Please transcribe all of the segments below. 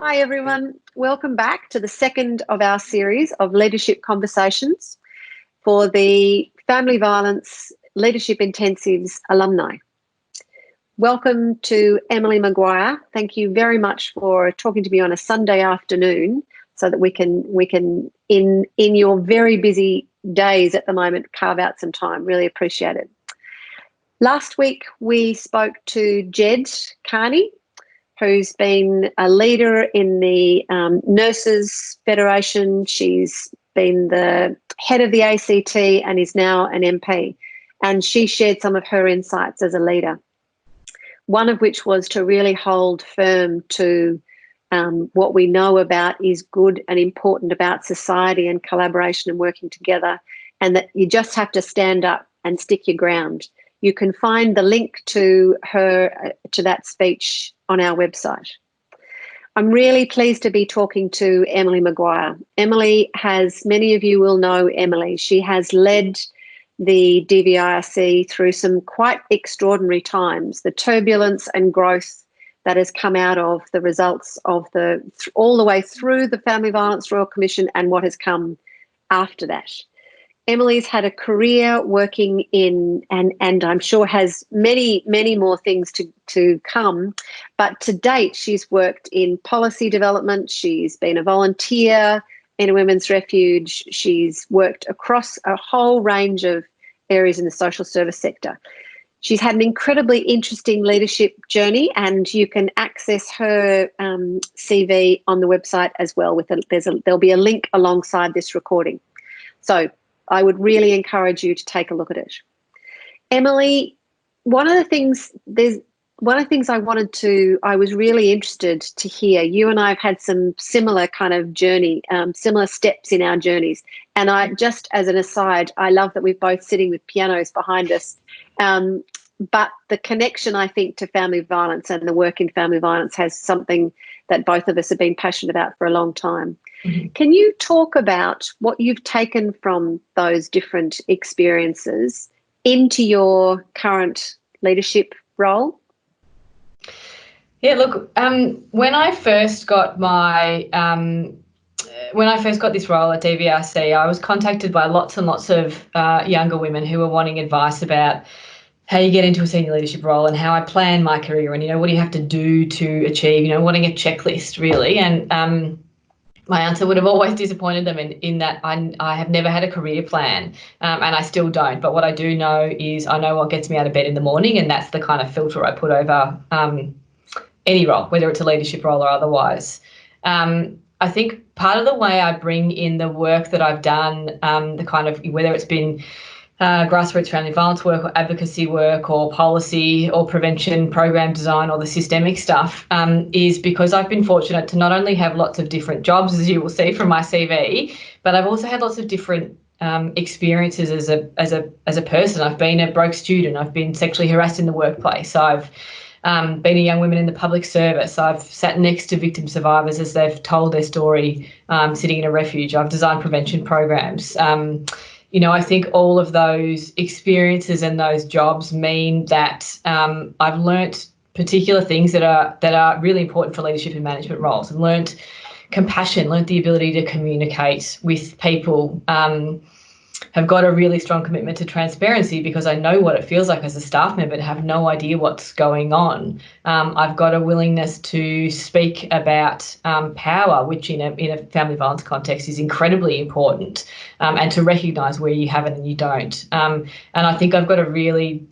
Hi, everyone. Welcome back to the second of our series of leadership conversations for the Family Violence Leadership Intensives alumni. Welcome to Emily Maguire. Thank you very much for talking to me on a Sunday afternoon so that we can in your very busy days at the moment, carve out some time. Really appreciate it. Last week, we spoke to Jed Carney, who's been a leader in the Nurses Federation. She's been the head of the ACT and is now an MP. And she shared some of her insights as a leader, one of which was to really hold firm to what we know about is good and important about society and collaboration and working together, and that you just have to stand up and stick your ground. You can find the link to that speech on our website. I'm really pleased to be talking to Emily Maguire. Emily has, many of you will know Emily. She has led the DVIRC through some quite extraordinary times, the turbulence and growth that has come out of the results of all the way through the Family Violence Royal Commission and what has come after that. Emily's had a career working in, and I'm sure has many, many more things to come, but to date she's worked in policy development, she's been a volunteer in a women's refuge, she's worked across a whole range of areas in the social service sector. She's had an incredibly interesting leadership journey, and you can access her CV on the website as well. There'll be a link alongside this recording. So I would really encourage you to take a look at it. Emily, one of the things I was really interested to hear, you and I have had some similar kind of journey, similar steps in our journeys. And I, just as an aside, I love that we're both sitting with pianos behind us. But the connection, I think, to family violence and the work in family violence has something that both of us have been passionate about for a long time. Mm-hmm. Can you talk about what you've taken from those different experiences into your current leadership role? Yeah, look, when I first got this role at DVIRC, I was contacted by lots and lots of younger women who were wanting advice about how you get into a senior leadership role and how I plan my career and, what do you have to do to achieve, wanting a checklist really. And my answer would have always disappointed them in that I have never had a career plan, and I still don't. But what I do know is I know what gets me out of bed in the morning, and that's the kind of filter I put over any role, whether it's a leadership role or otherwise. I think part of the way I bring in the work that I've done, the kind of, whether it's been grassroots family violence work or advocacy work or policy or prevention program design or the systemic stuff, is because I've been fortunate to not only have lots of different jobs, as you will see from my CV, but I've also had lots of different experiences as a person. I've been a broke student. I've been sexually harassed in the workplace. I've been a young woman in the public service. I've sat next to victim survivors as they've told their story, sitting in a refuge. I've designed prevention programs. I think all of those experiences and those jobs mean that I've learnt particular things that are really important for leadership and management roles. I've learnt compassion, learnt the ability to communicate with people, have got a really strong commitment to transparency because I know what it feels like as a staff member to have no idea what's going on. I've got a willingness to speak about power, which in a family violence context is incredibly important, and to recognise where you have it and you don't. And I think I've got a really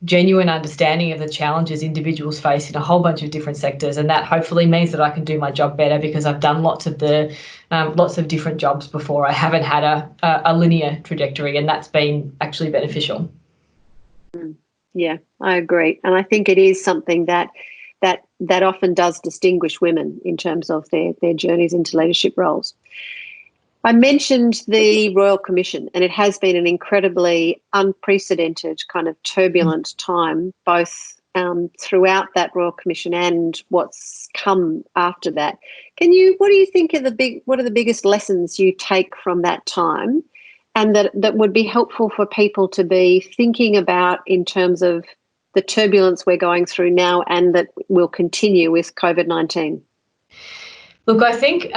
genuine understanding of the challenges individuals face in a whole bunch of different sectors, and that hopefully means that I can do my job better because I've done lots of different jobs before. I haven't had a linear trajectory, and that's been actually beneficial. Yeah, I agree, and I think it is something that often does distinguish women in terms of their journeys into leadership roles. I mentioned the Royal Commission, and it has been an incredibly unprecedented kind of turbulent time, both throughout that Royal Commission and what's come after that. What do you think what are the biggest lessons you take from that time, and that would be helpful for people to be thinking about in terms of the turbulence we're going through now and that will continue with COVID-19? Look, I think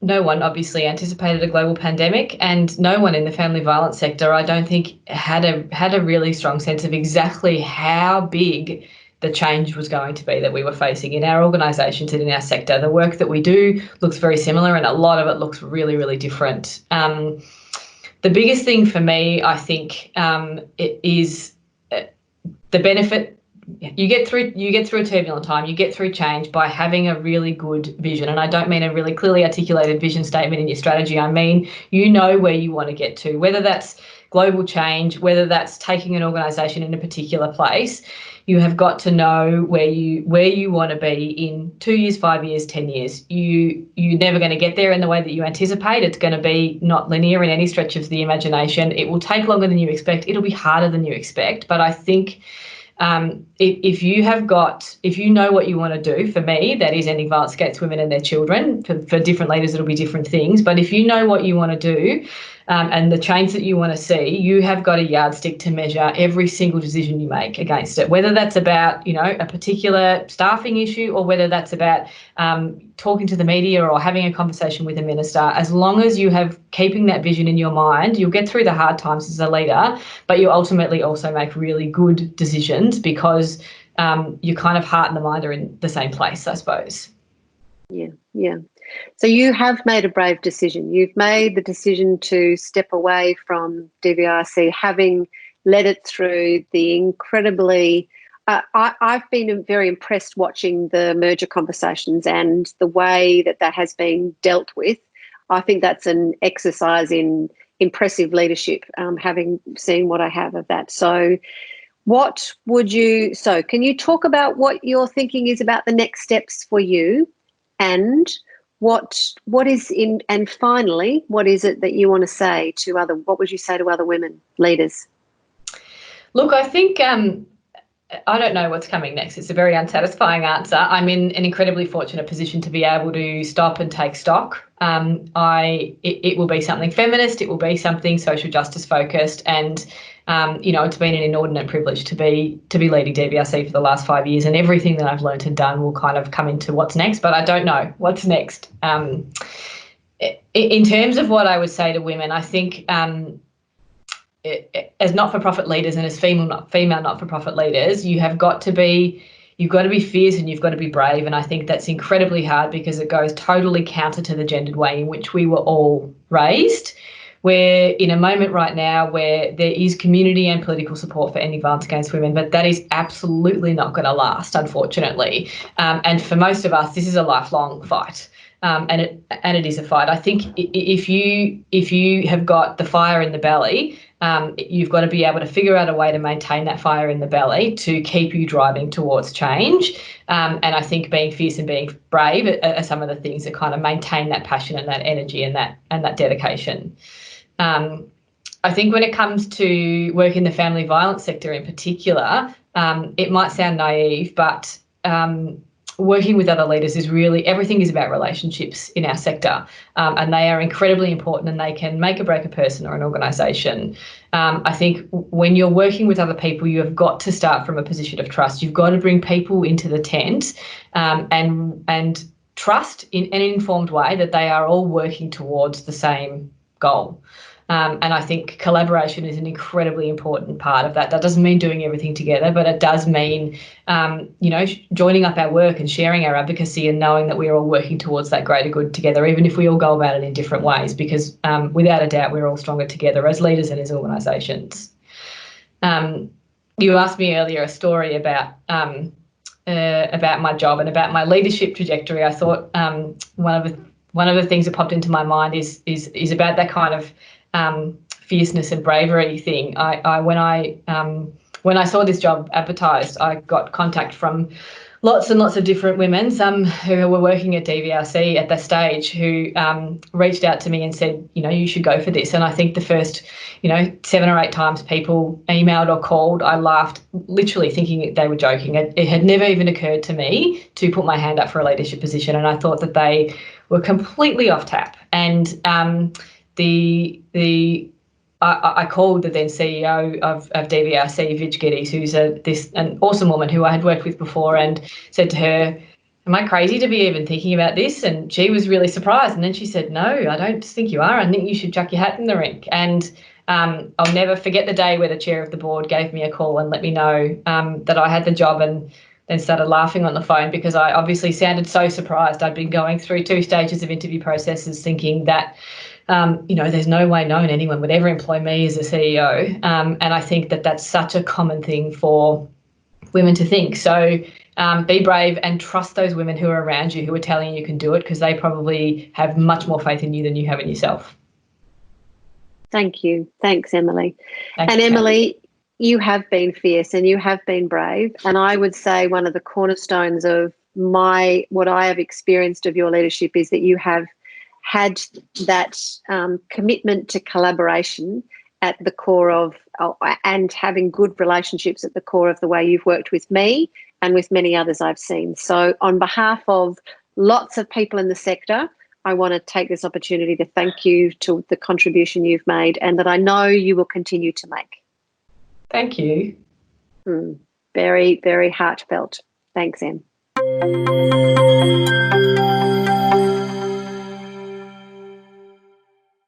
no one obviously anticipated a global pandemic, and no one in the family violence sector, I don't think, had a really strong sense of exactly how big the change was going to be that we were facing in our organisations and in our sector. The work that we do looks very similar, and a lot of it looks really, really different. The biggest thing for me, I think, it is the benefit. You get through a turbulent time, you get through change by having a really good vision. And I don't mean a really clearly articulated vision statement in your strategy. I mean, you know where you want to get to, whether that's global change, whether that's taking an organisation in a particular place. You have got to know where you want to be in 2 years, 5 years, 10 years. You're never going to get there in the way that you anticipate. It's going to be not linear in any stretch of the imagination. It will take longer than you expect. It'll be harder than you expect. But I think if you know what you want to do, for me, that is ending violence against women and their children. For different leaders, it'll be different things. But if you know what you want to do, and the change that you want to see, you have got a yardstick to measure every single decision you make against it, whether that's about, a particular staffing issue, or whether that's about talking to the media or having a conversation with a minister. As long as you have keeping that vision in your mind, you'll get through the hard times as a leader, but you ultimately also make really good decisions because your kind of heart and the mind are in the same place, I suppose. Yeah. So you have made a brave decision. You've made the decision to step away from DVRC, having led it through the incredibly... I've been very impressed watching the merger conversations and the way that has been dealt with. I think that's an exercise in impressive leadership, having seen what I have of that. So can you talk about what your thinking is about the next steps for you? And finally, what is it that you want to say to what would you say to other women leaders? Look, I think I don't know what's coming next. It's a very unsatisfying answer. I'm in an incredibly fortunate position to be able to stop and take stock. It will be something feminist. It will be something social justice focused, and it's been an inordinate privilege to be leading DVRC for the last 5 years, and everything that I've learned and done will kind of come into what's next. But I don't know what's next. In terms of what I would say to women, I think as not-for-profit leaders and as female not-for-profit leaders, you've got to be fierce and you've got to be brave. And I think that's incredibly hard because it goes totally counter to the gendered way in which we were all raised. We're in a moment right now where there is community and political support for ending violence against women, but that is absolutely not going to last, unfortunately. And for most of us, this is a lifelong fight. And it is a fight. I think if you have got the fire in the belly, you've got to be able to figure out a way to maintain that fire in the belly to keep you driving towards change. And I think being fierce and being brave are some of the things that kind of maintain that passion and that energy and that dedication. I think when it comes to work in the family violence sector in particular, it might sound naive, but working with other leaders is really, everything is about relationships in our sector, and they are incredibly important, and they can make or break a person or an organisation. I think when you're working with other people, you have got to start from a position of trust. You've got to bring people into the tent and trust in an informed way that they are all working towards the same goal. And I think collaboration is an incredibly important part of that. That doesn't mean doing everything together, but it does mean, joining up our work and sharing our advocacy and knowing that we're all working towards that greater good together, even if we all go about it in different ways, because without a doubt, we're all stronger together as leaders and as organisations. You asked me earlier a story about my job and about my leadership trajectory. I thought one of the things that popped into my mind is about that kind of fierceness and bravery thing. When I saw this job advertised, I got contact from lots and lots of different women, some who were working at DVRC at that stage, who reached out to me and said, you should go for this. And I think the first, 7 or 8 times people emailed or called, I laughed, literally thinking they were joking. It had never even occurred to me to put my hand up for a leadership position, and I thought that they were completely off tap. And I called the then CEO of DVRC, Vij Geddes, who's an awesome woman who I had worked with before, and said to her, am I crazy to be even thinking about this? And she was really surprised. And then she said, no, I don't think you are. I think you should chuck your hat in the ring. And I'll never forget the day where the chair of the board gave me a call and let me know that I had the job, and then started laughing on the phone because I obviously sounded so surprised. I'd been going through 2 stages of interview processes thinking that, there's no way known anyone would ever employ me as a CEO. And I think that that's such a common thing for women to think. So be brave and trust those women who are around you, who are telling you can do it, because they probably have much more faith in you than you have in yourself. Thank you. Thanks, Emily. Thanks, and Emily, you have been fierce and you have been brave. And I would say one of the cornerstones of what I have experienced of your leadership is that you have had that commitment to collaboration at the core of, and having good relationships at the core of the way you've worked with me and with many others I've seen. So on behalf of lots of people in the sector, I want to take this opportunity to thank you to the contribution you've made, and that I know you will continue to make. Thank you. Very, very heartfelt. Thanks, Em.